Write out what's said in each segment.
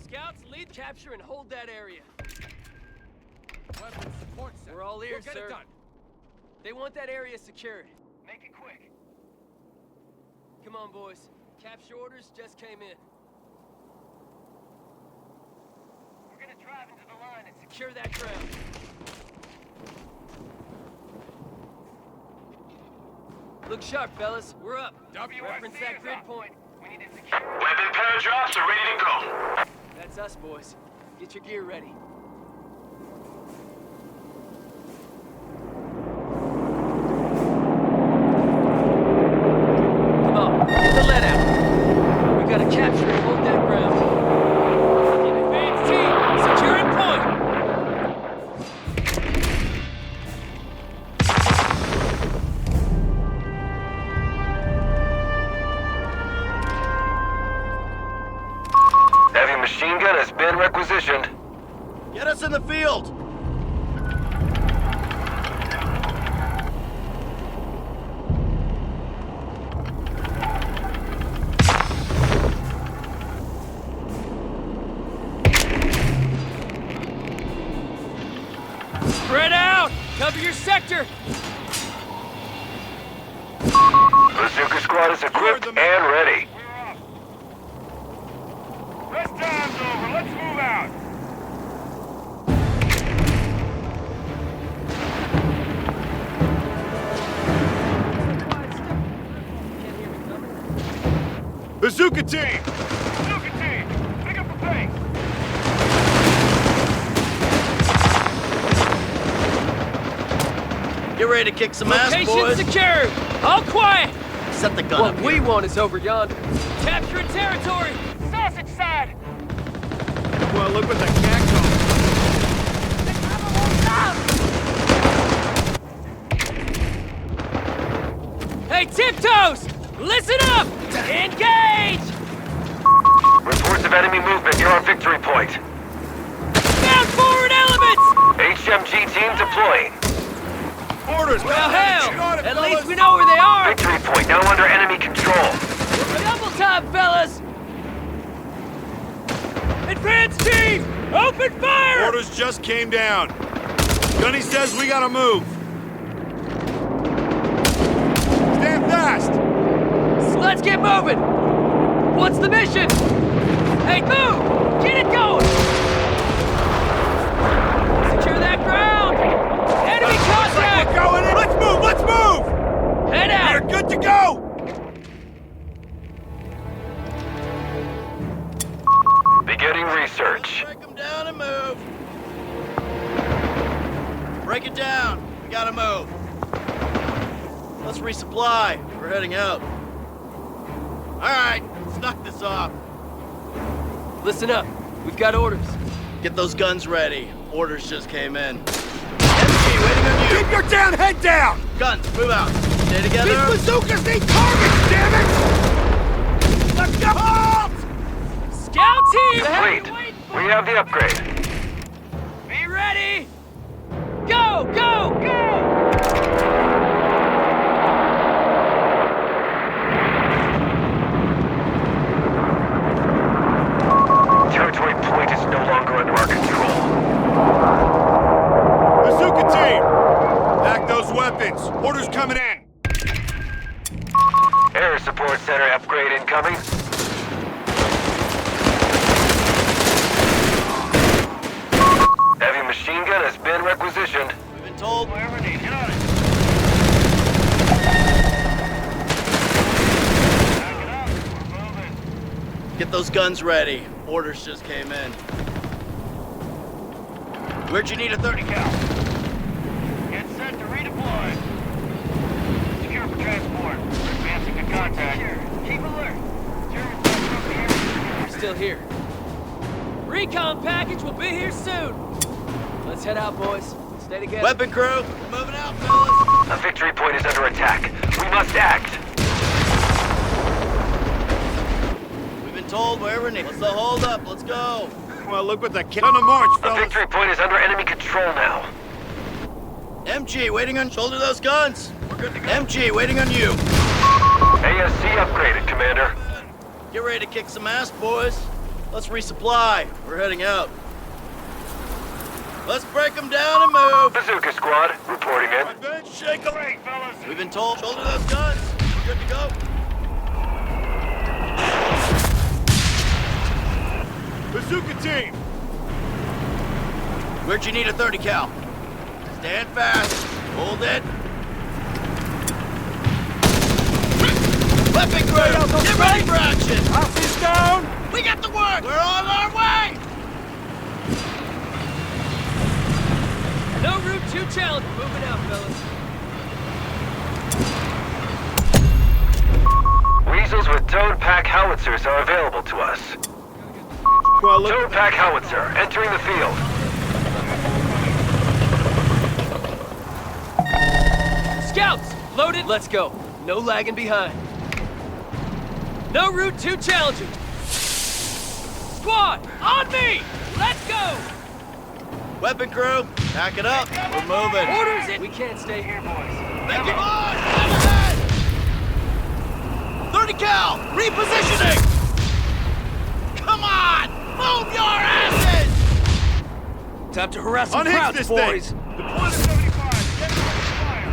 Scouts, lead capture and hold that area. Weapons support center. We're all ears, We'll get sir. it done. They want that area secured. Make it quick. Come on, boys. Capture orders just came in. We're gonna drive into the line and secure that ground. Look sharp, fellas. We're up. Reference that grid point. We need to secure. Weapon pair drops are ready to go. That's us, boys. Get your gear ready. Come on, get the lead out. We gotta capture and hold that ground. Advance team, securing point. Heavy machine gun has been requisitioned. Get us in the field! Spread out! Cover your sector! Bazooka squad is equipped and ready. We're up. Rest time's over. Let's move out. Can't hear me coming. Bazooka team! Bazooka team! Pick up the pace! Get ready to kick some ass, Location boys! secured! All quiet! Set the gun What up we here. want is over yonder. Capturing territory! Sausage side! Well, look what the cat goes. Hey, Tiptoes! Listen up! Engage! Reports of enemy movement near our victory point. Down forward elements! HMG team deploying. Orders! Well, Get hell! on it, At fellas. least we know where they are! Victory point now under enemy control. Double time, fellas! Advance team! Open fire! Orders just came down. Gunny says we gotta move. Stand fast! So let's get moving! What's the mission? Hey, move! Get it going! Secure that ground! Enemy contact! We're going in! Let's move! Let's move! Head out! We're good to go! Beginning research. Break them down and move! Break it down! We gotta move! Let's resupply. We're heading out. Alright, let's knock this off. Listen up. We've got orders. Get those guns ready. Orders just came in. MG, waiting on you! Keep your damn head down! Guns, move out! Stay together! These bazookas need targets, damn it! Let's go! Halt! Scout team! Complete. We have the upgrade. Be ready! Go! Go! Go! Territory point is no longer under our control. Bazooka team! Back those weapons. Orders coming in. Air support center upgrade incoming. Heavy machine gun has been requisitioned. We've been told wherever need. Get on it! Back it up. We're moving. Get those guns ready. Orders just came in. Where'd you need a 30 cal? Get set to redeploy. Secure for transport. Advancing to contact. Keep alert. We're still here. Recon package will be here soon. Let's head out, boys. Stay together. Weapon crew, we're moving out, fellas. A victory point is under attack. We must act. We've been told wherever needed. What's the hold up? Let's go. Well, look what the cat on the march, A fellas. victory point is under enemy control now. MG, waiting on shoulder those guns. We're good to go. MG, waiting on you. ASC upgraded, Commander. Get ready to kick some ass, boys. Let's resupply. We're heading out. Let's break them down and move. Bazooka Squad, reporting in. Bench, shake them. Great, fellas. We've been told, shoulder those guns. We're good to go. Bazooka team! Where'd you need a 30 cal? Stand fast. Hold it. Weapon crew, get ready for action. Houses down! We got the work. We're on our way. No Route 2 challenge. Moving out, fellas. Weasels with towed pack howitzers are available to us. Well, look. Towed pack howitzer, entering the field. Scouts, loaded. Let's go. No lagging behind. No Route 2 challenging. Squad, on me. Let's go. Weapon crew, pack it up. We're moving. Orders in. We can't stay here, boys. Make it on! Stand ahead! 30 cal! Repositioning! Come on! Move your asses! Time to harass some Unhitch crowds, this boys. thing! Deploy the 75. Get ready to fire.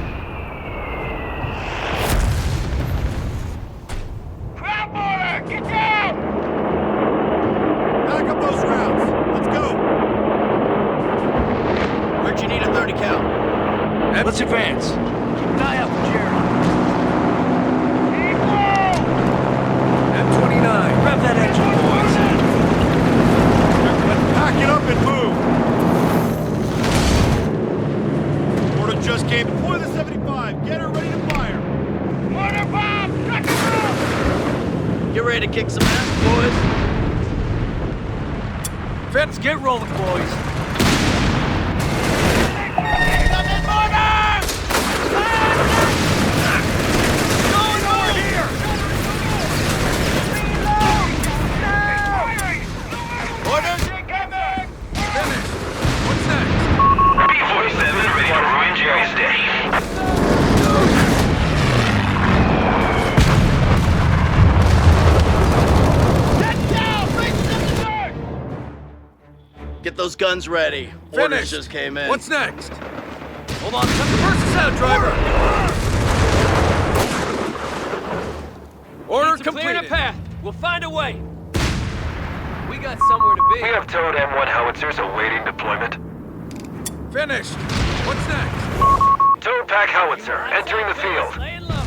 Crowd mortar! Get down! Back up those rounds. Let's go. Where'd you need a 30 cal? Let's advance. Keep an eye out for Jerry. Keep low! M29, grab that engine, boys. Let's pack it up and move. Order just came. Deploy the 75. Get her ready to fire. Mortar bomb! Knock it out! Get ready to kick some ass, boys. Let's get rolling, boys. Incoming mortar! Going over here! Orders! What's next? B-47 ready to ruin Jerry's day. Get down! Bring them to dark! Get those guns ready. Orders just came in. What's next? Hold on, time to burst us out, driver. Order completed. Clear a path. We'll find a way. We got somewhere to be. We have towed M1 howitzers awaiting deployment. Finished. What's next? Towed pack howitzer, entering the field. Laying low.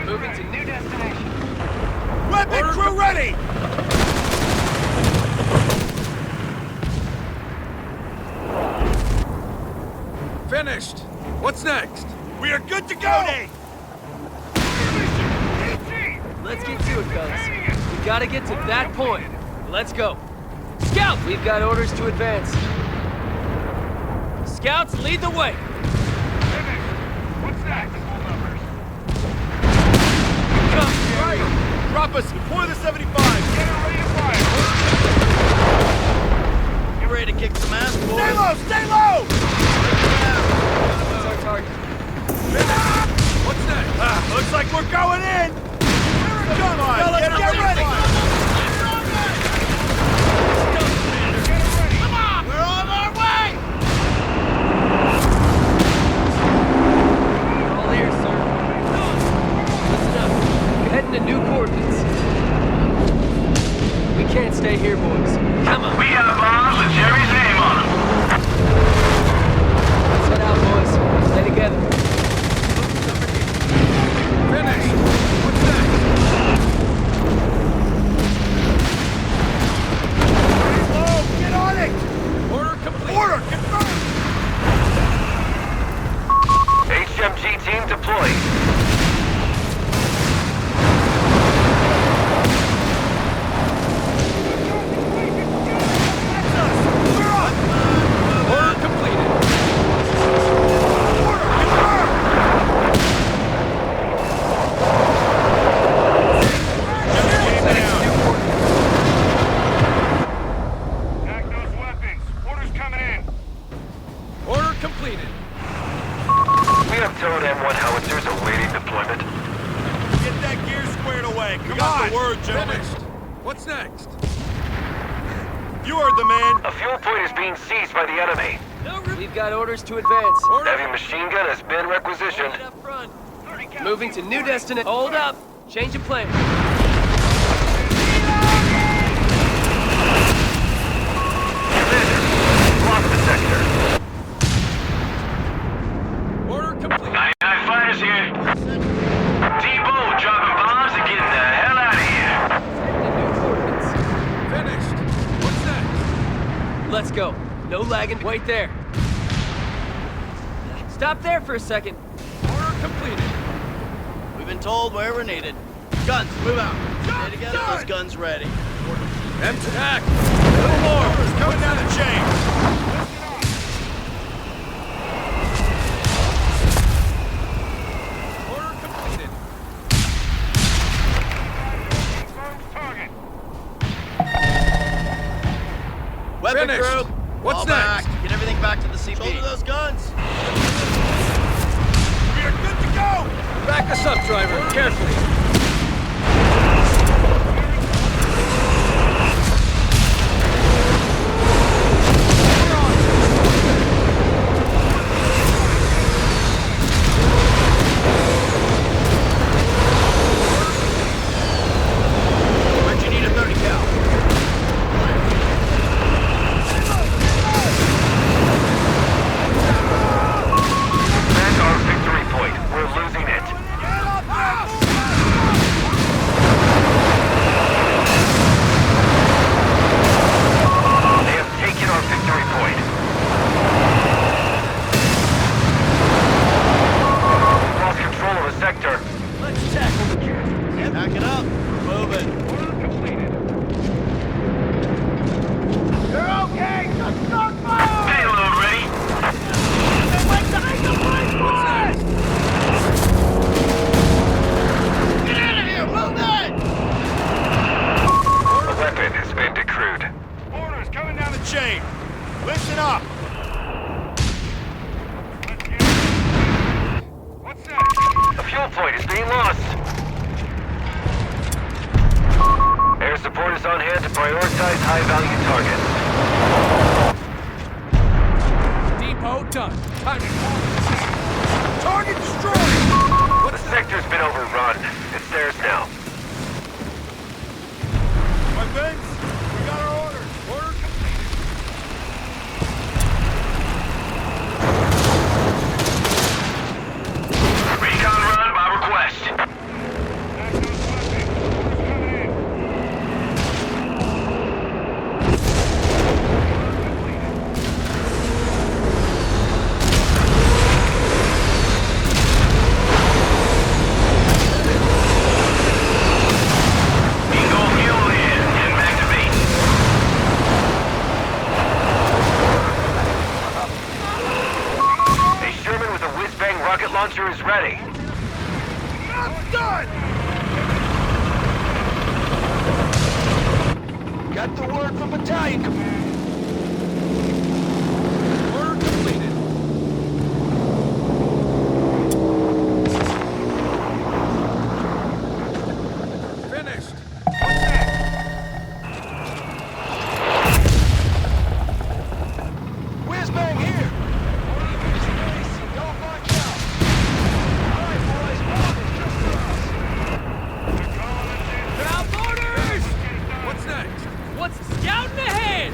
Moving to new destination. Weapon crew ready! Finished. What's next? We are good to go! Let's get to it, guys. We gotta get to that point. Let's go. Scout, we've got orders to advance. Scouts, lead the way. What's next? Come, Jerry. Drop us. Deploy the 75. Get her ready to fire. Get ready to kick some ass, boys. Stay low! Stay low! What's our target? What's next? Looks like we're going in! Come on! Fellas, Get get ready! ready. Come on! We're on our way! We're all ears, sir. Listen up. We're heading to new coordinates. We can't stay here, boys. Come on. We got bombs with Jerry's name on them. Let's head out, boys. Stay together. Finish! What's next? Low! Get on it! Order complete. Order! Confirmed! HMG team deployed. Order completed. Order! Confirmed! Pack those weapons. Orders coming in. Order completed. We have towed M1 howitzers awaiting deployment. Get that gear squared away. Come on! The word, gentlemen. Finished. What's next? You heard the man. A fuel point is being seized by the enemy. We've got orders to advance. Heavy machine gun has been requisitioned. Right up front. Moving to new destination. Hold up. Change of plan. Commander, lost the sector. Order complete. 99 fighters here. Depot dropping bombs and getting the hell out of here. The new coordinates. Finished. What's next? Let's go. No lagging. Wait there. Stop there for a second. Order completed. We've been told where we're needed. Guns, move out. Stay together, those guns ready. Empty. Attack. Little more. Coming down the chain. Order completed. Target. Weapon Finished. group. What's fall next? back. Get everything back to the CP. Shoulder those guns. We are good to go. Back us up, driver. Carefully. Where'd you need a 30 cal? Back our victory point. We're losing it. They have taken our victory point. We've lost control of the sector. Let's tackle the gear. Pack it up. We're moving. You're okay. Just start fire. Payload ready. What's next? Get out of here. Move that. A weapon has been decrewed. Orders coming down the chain. Listen up. What's that? A fuel point is being lost. Air support is on hand to prioritize high-value targets. Depot done. Time to call. Target destroyed. The sector's been overrun. It's theirs now. Weapons. We got our orders. Order completed. Recon run by request. Eagle fuel in. Getting back to base. A Sherman with a whiz-bang rocket launcher is ready. Done. Got the word from battalion command. Order completed. Finished. What's next? Whiz-bang here. Don't watch out. All right, boys. Ground orders! What's next? What's scouting ahead?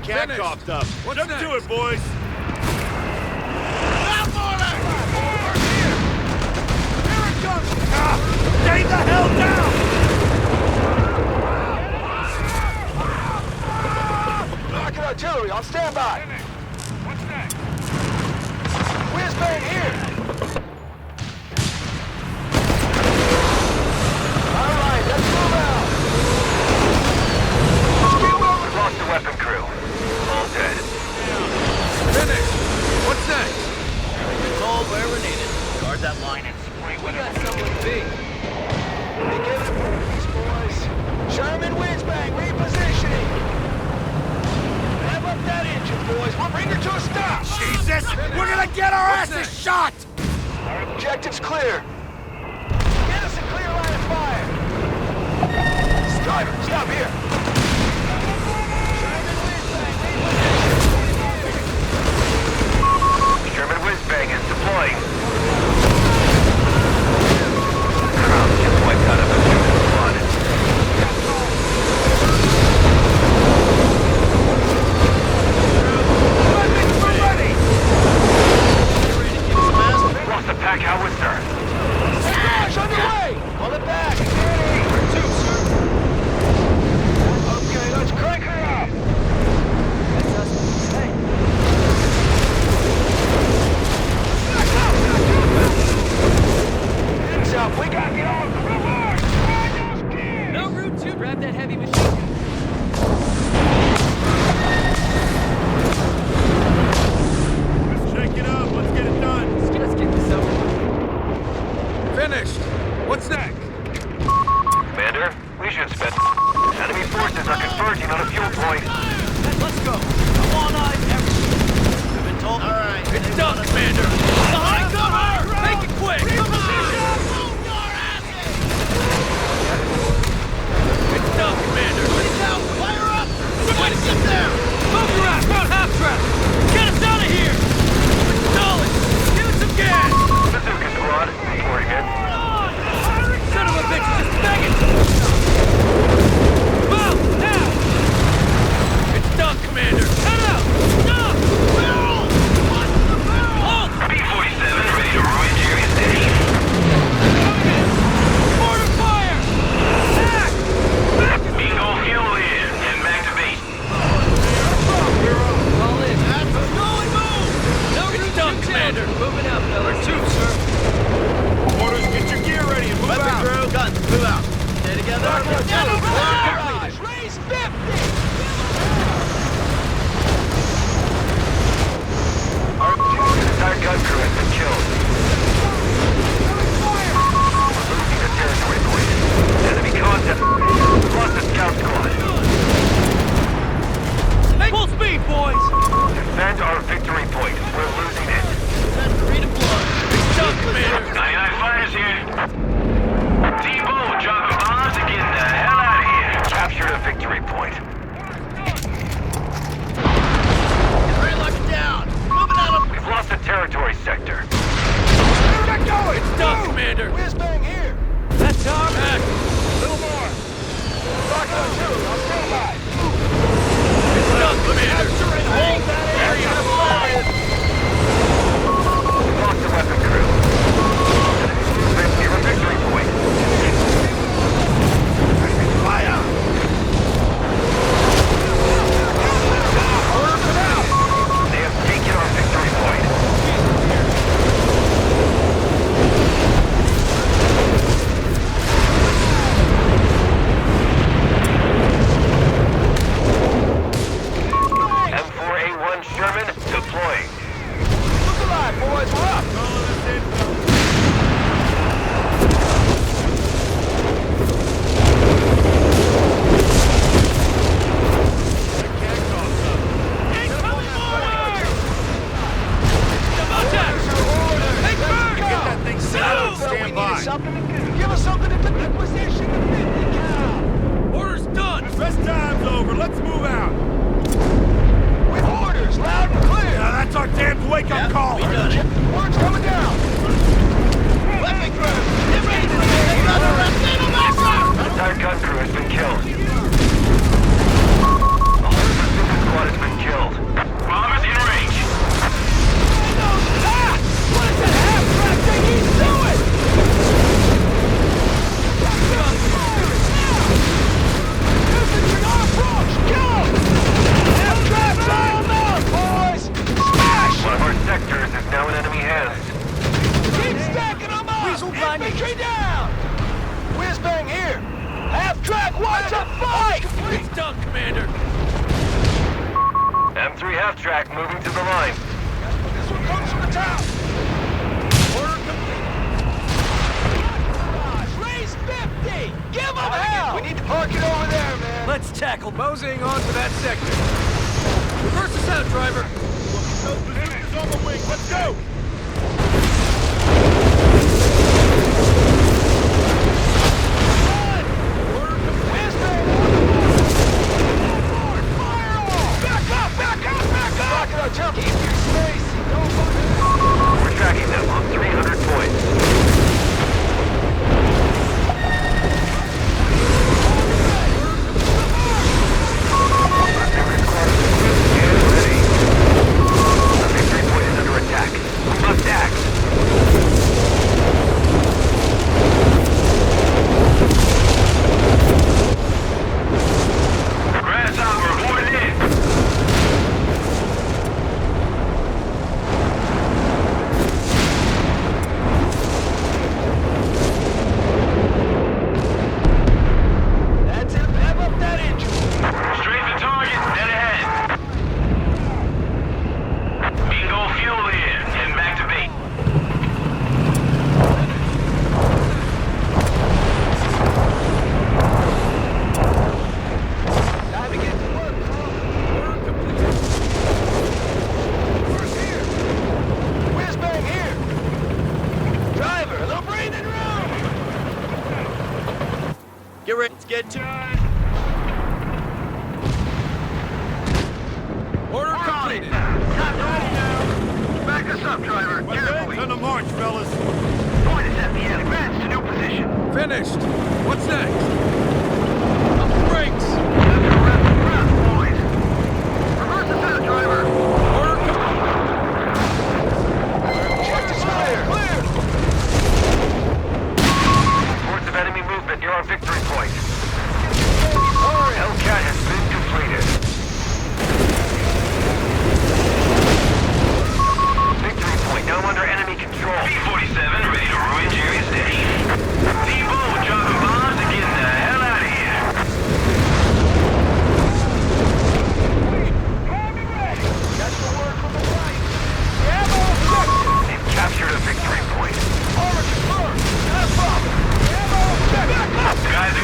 cat coughed up. Jump to it, boys. Stay the hell down! Rocket artillery on standby. What's next? Whiz bang here. All right, let's move out. We've lost the weapon crew. All dead. Finish! What's next? We're told where we're needed. Guard that line and spray We got someone big. They gave it a these boys. Sherman whiz bang repositioning. Rev up that engine, boys. We'll bring her to a stop. Jesus! We're gonna get our asses shot! Our objective's clear. Get us a clear line of fire. Driver, stop here. Sherman whiz bang is deploying. Crowd gets wiped out of the Sherman squad. Lost the pack howitzer. Barrage underway! Pull it back! Okay, let's crank her up! That's us. Hey, Hands up, we got the arms! no route to grab that heavy machine gun. Shake it up, let's get it done. Let's get this over with. Finished! What's next? Commander, we should spend... Enemy forces are converging on a fuel point. Let's go. I'm on eyes everything. We've been told. All right. It's done, Commander! Behind cover! Make it quick! It's done, Commander! Fire up! Somebody sit there! Move your ass! About half track! Get us out of here! Stalling! Give us some gas! Bazooka squad, reporting in. Son of a bitch, just bang it! Move! Now! It's done, Commander! Head out! Stop! Barrel! Watch the barrel! Halt! B-47 ready to ruin Jerry City. Mortar fire! Back! Back! Eagle fuel in and activate. All in. Going, move! No route done, to Commander. town. Moving out, fellas. Two, sir. Orders, get your gear ready and move Weapon out. crew, guns, move out. Stay together. Garage, raise 50! Our entire gun crew has been killed. Losing the territory point. Enemy contact. Lost the scout squad. Hey, full speed, boys! Defend our victory point. We're losing it. Set to redeploy. It's done, Commander! 99 fighters here. Depot, dropping bombs and getting the hell out of here. Captured a victory point. Ready to lock it down. Moving out of... We've lost the territory sector. Get going! It's done, Commander! Whiz bang here. That's our Back! Little more. Rocket artillery, I'll stand by. It's done, Commander! Hold that area. We've lost the weapon crew. Near a victory point. Fire! They have taken our victory point. M4A1 Sherman deploying. Look alive, boys, we're up! Hey, Bird! Get that thing set up and stand by. Something to do. Give us something to do. Acquisition of 50 cal. Orders done! Rest time's over, let's move out! With orders, loud and clear. That's our damn wake-up call! We done it. Word's coming down. Weapon crew, get ready to take another Restino Master! Entire gun crew has been killed. The whole Pacific squad has been killed. Whiz-bang here! Half-track, watch a fight! It's done, Commander. M3 half-track moving to the line. This one comes from the top! Order complete. Raise 50! Give them hell! We need to park it over there, man. Let's tackle. Moseying on to that sector. Reverse us out, driver. No positions on the wing. Let's go! Whiz-bang! Fire all! Back up! Back up! Back up! Rocket artillery! Keep your space! Don't fucking... We're tracking them on 300 points. That's it! Rev up that engine! Straight to target, dead ahead. Bingo fuel in, and back to bait. Time to get to work, Where's here? Whiz-bang here! Driver, a little breathing room! Get ready. Let's get to Order completed. Not ready now. Back us up, driver. Advance on the march, fellas. Point is at the end. Advance to new position. Finished. What's next? Pump the brakes. That's the rest of the ground, boys. Reverse us out, driver. Check the tire! Clear! Reports of enemy movement near our victory point. Hurry! Hellcat has been completed. Victory point now under enemy control. P-47 ready to ruin Jerry's day. T-Bone dropping bombs and getting the hell out of here. That's the word from the right. Ammo objective! They've captured a victory point. Origin first! Have bomb! Ammo objective! Back up! Guys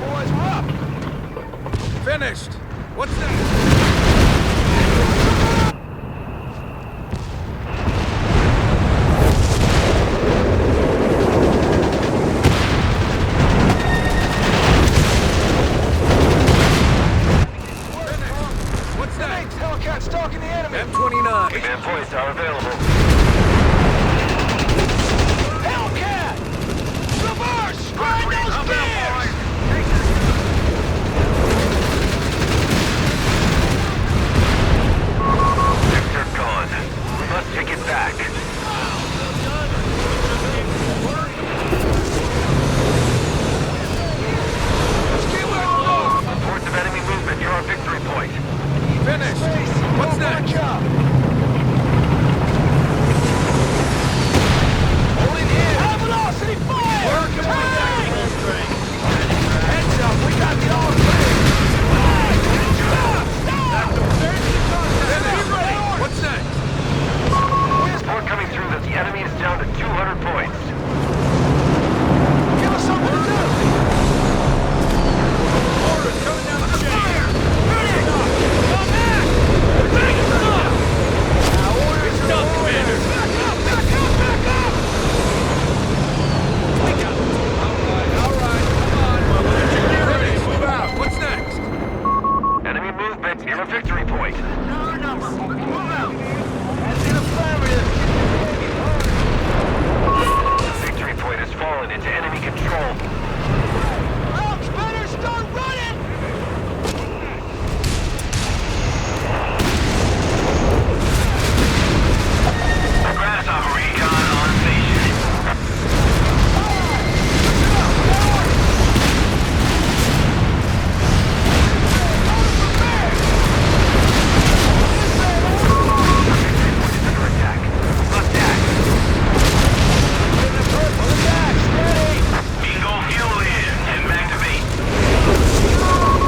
boys. We're up. Finished. What's next? What's next? Hellcat stalking the enemy. M29. Command points are available. Hellcat! Reverse! Grind those gears! Victor gone. We must take it back. Let's get where we're going. Reports of enemy movement near our victory point. Finished. What's next? Holding in. High velocity fire! Working on that full strength. Heads up, we got the all clear. Stop! Stop! What's next? Report coming through that the enemy is down to 200 points. Give us something to do. Orders coming down the chain. Come back! Bring us up! Now orders are done, orders. Commander. Back up! Back up! Back up! All right. Come on. Ready. Move out. What's next? Enemy movement near a victory point. Another number. Move out. That's an affirmative. The victory point has fallen into enemy control. Routes better start running! Grasshopper recon on station. Under attack. Left act. Pull it back, steady! Bingo fuel in and activate.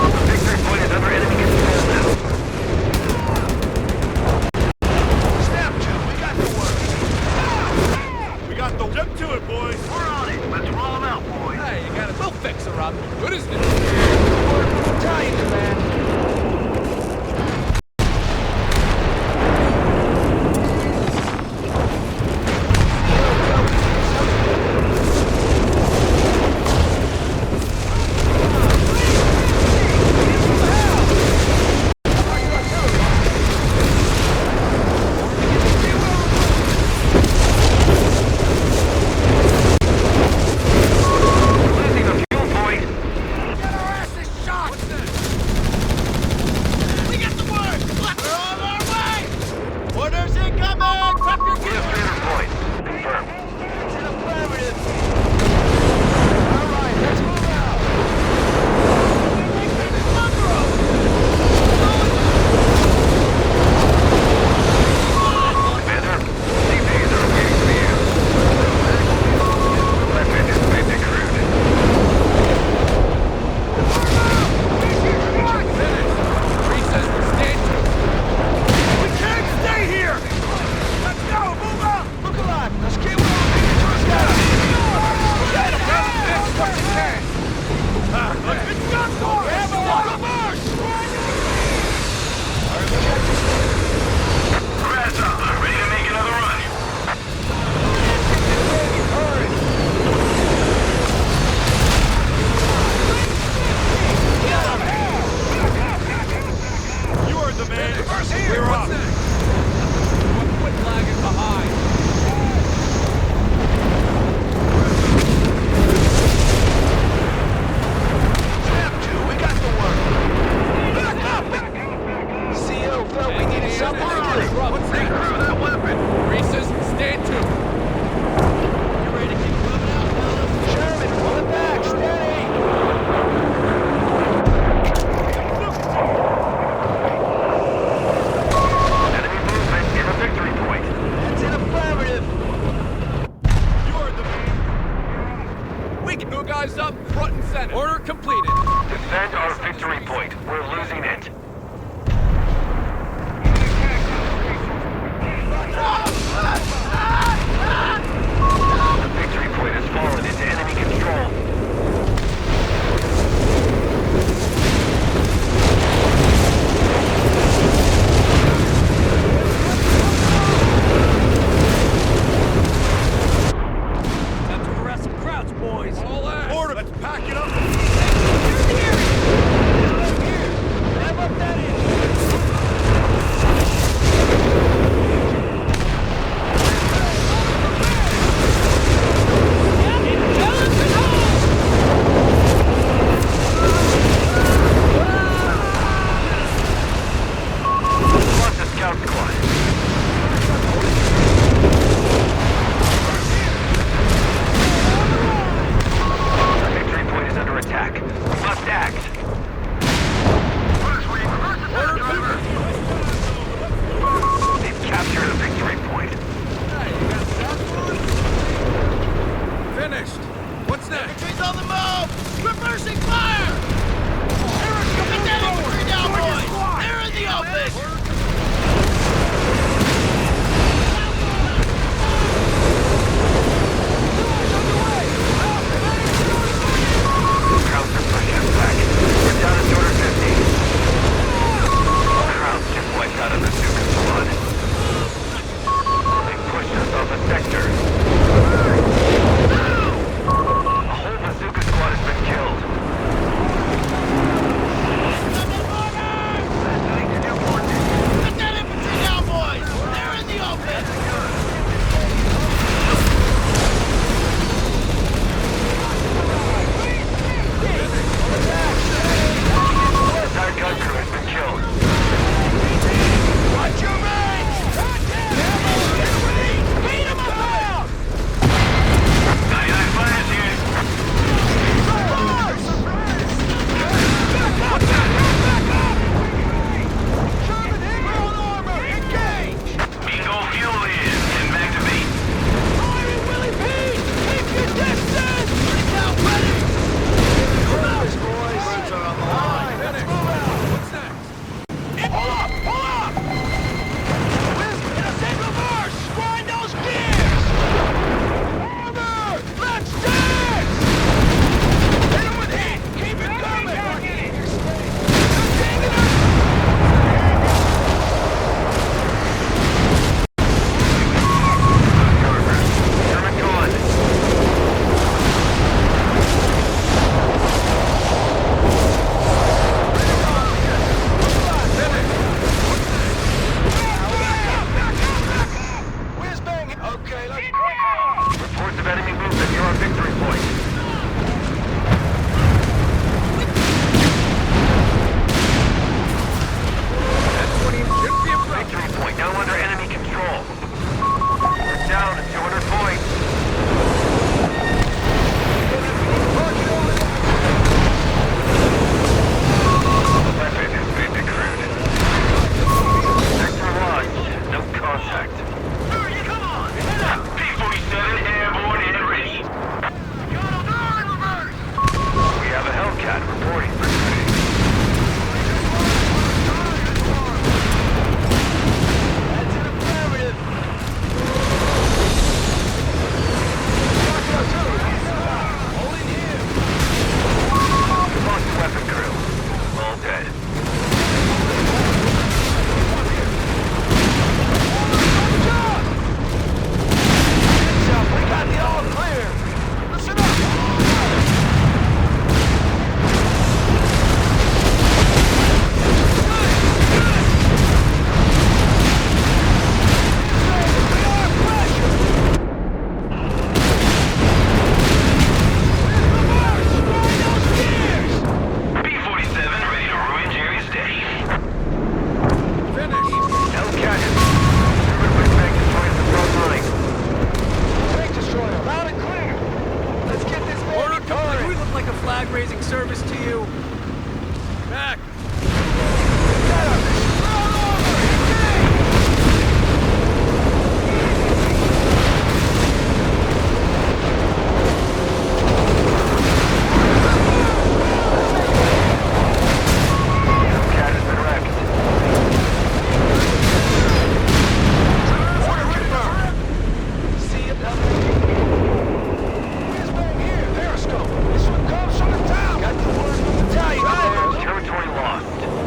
The victory point is under enemy control now. Snap two, we got the work. We got the... Jump to it, boys. We're on it. Let's roll them out, boys. Hey, you got it. We'll fix her up. Good as new. Battalion command. Losing a fuel point. Get our asses shot! What's next? We get the word! We're on our way! Orders incoming! Prep your We gear! have 300 points. Confirmed. It's an affirmative. All right, let's move out. Commander, CPs are waiting for you. Weapon is been decrued. Finished. Recess will stand to. We can't stay here! Let's go, move out! Look alive, let's get where we're being towards that. Get him! Fix what you can! It's done for! Reverse! Grasshopper, ready to make another run. Hurry! You are the man. Reverse here! We're up. What's next? Quit lagging behind. Snap two, we got the work. Back up! CO felt we needed something to do. What's next? Recruit that weapon. Recess, stand to. You ready to keep moving out, fellas? Sherman, pull it back, steady! Enemy movement near a victory point. That's an affirmative. You are the man. We can move guys up front and center. Order completed. Defend our victory point. We're losing it. The victory point has fallen into enemy control. must act. They've captured a victory point. Finished. What's next? Infantry's on the move! Reversing fire! Get that infantry down, boys! They're in the open! Krauts are pushing us back. We're down to order 50. Krauts just wiped out a bazooka squad. They pushed us off a sector. A whole bazooka squad has been killed. Get that infantry down, boys! They're in the open! The entire gun crew has been killed. Watch your range! Beat him up! 99 fighters here. German Eagle armor! Engage! Bingo fuel is and activate. Firing Willie Pete! Keep your distance! Now ready! Close, boys! Roads are on the line. Let's move out! What's next? Pull up! Pull up! Just in reverse! Grind those gears! Armor! Let's dance! Hit him with heat! Keep it coming! Contain it! German gone. Whiz bang! Okay, let's go! Reports of enemy movement near our victory point. Victory point now under enemy control. We're down to 200 points. Weapon has been decrewed. Sector lost. No contact. Come on! P-47 airborne and ready. We have a Hellcat reporting for duty. That's an affirmative! Hold in here! Lost weapon crew. All dead. We got the all clear! Listen up! P-47 ready to ruin Jerry's day. Finished. Hellcat is terrific tank destroys the front line. Tank destroyer, loud and clear! Let's get this Order baby complete. going! We look like a flag-raising service to you. Back. Hellcat has been wrecked. See it? Whiz bang here, Periscope! This one comes from the town! Got the word from the battalion there! Territory lost.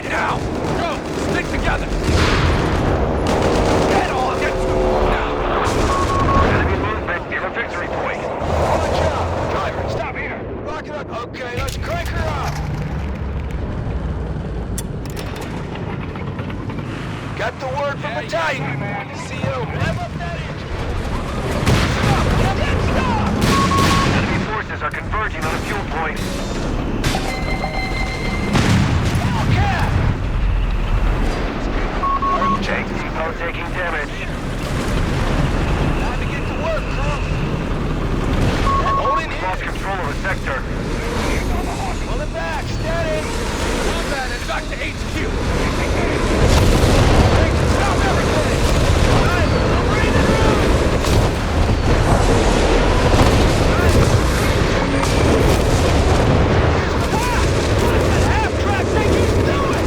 right now! Go! Stick together! Get on! Get to now! Enemy movement near a victory point. Watch out! Driver, stop here! Lock it up. Okay, let's crank her up! Got the word from the Titan. See you. Rev up that engine. Stop! Enemy forces are converging on a fuel point. Hellcat! Tank depot taking damage. Time to get to work, crew. Hold in Lost here. control of the sector. Pull it back. Steady. Combat and back to HQ! Stop everything. Driver, I'm breathing room. Half-track thing he's doing.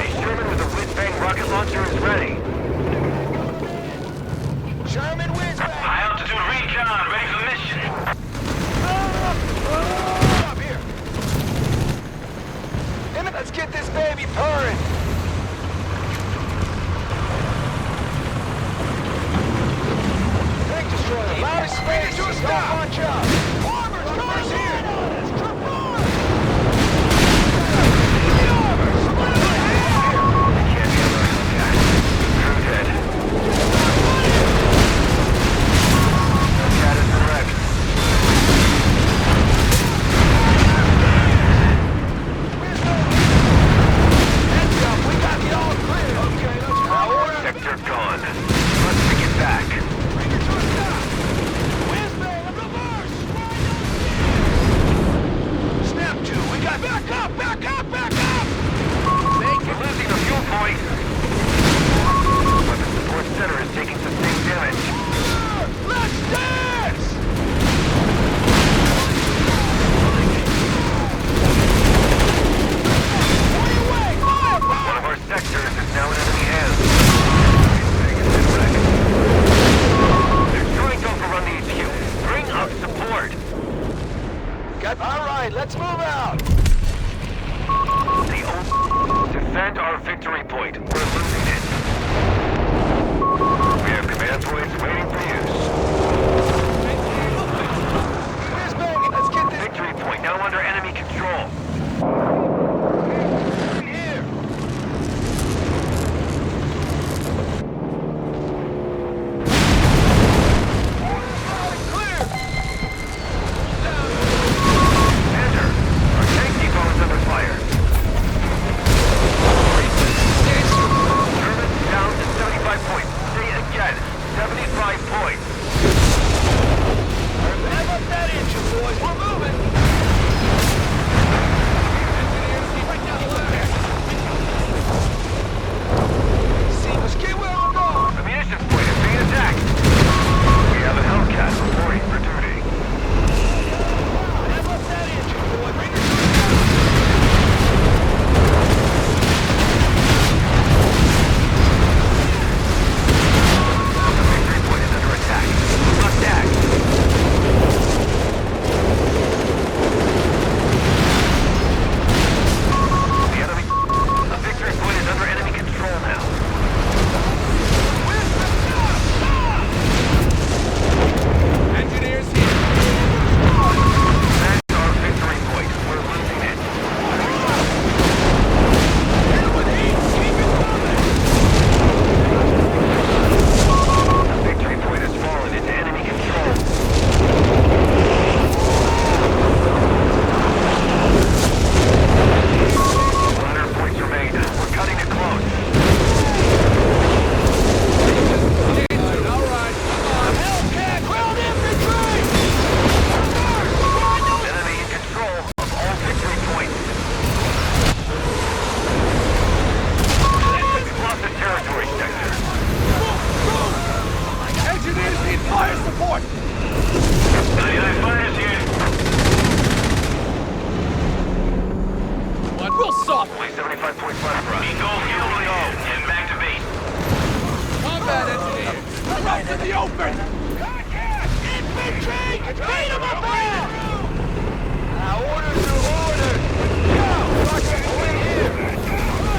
A Sherman with a whiz-bang rocket launcher is ready. Sherman wins back. High altitude recon, ready for mission. Stop here. Emmett, let's get this baby purring. Tank destroyer, loud as space. Don't bunch up. Armor's cars here. Trip armor. The armor. Split it in half. Can't be alert. Crew dead. Cat is correct. Heads up, we got the all clear. Okay, let's go. Sector gone. Let's pick it back. Bring her to a stop. Whiz-bang, a reverse. Snap two, we got back up, back up, back up. We're losing the fuel point. Weapon support center is taking sustained damage. Let's dance. What you wait? Fire, One fire. of our sectors is now in enemy hands. They're trying to overrun the HQ. Bring up support. All right, let's move out. Defend our victory point. We're losing it. We have command points waiting for use. Whiz-bang, let's get this Victory point now under enemy control. here. Clear. Commander, our tank depot is under fire. German down to 75 points. Say it again. 75 points. Rev up that engine, boys. We're moving. See, let's get where we're going. The munitions point is being attacked. We have a Hellcat reporting for duty. Rev up that engine, boy. Bring her to The victory point is under attack. Attack. The victory point is under enemy control now. Engineers here! That's our victory point. We're losing it. The victory point has fallen into enemy control. 100 points remain. We're cutting it close. All right, Hellcat, ground infantry! Enemy in control of all victory points. We've lost the territory sector. engineers need fire support! 99 fighters here. What? We'll soft! Only 75 points left for us. Go, and back to base. Combat engineers! We're out in the open! Infantry! Beat them up there! Orders are orders! Go! Hold in here!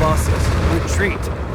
losses. Retreat.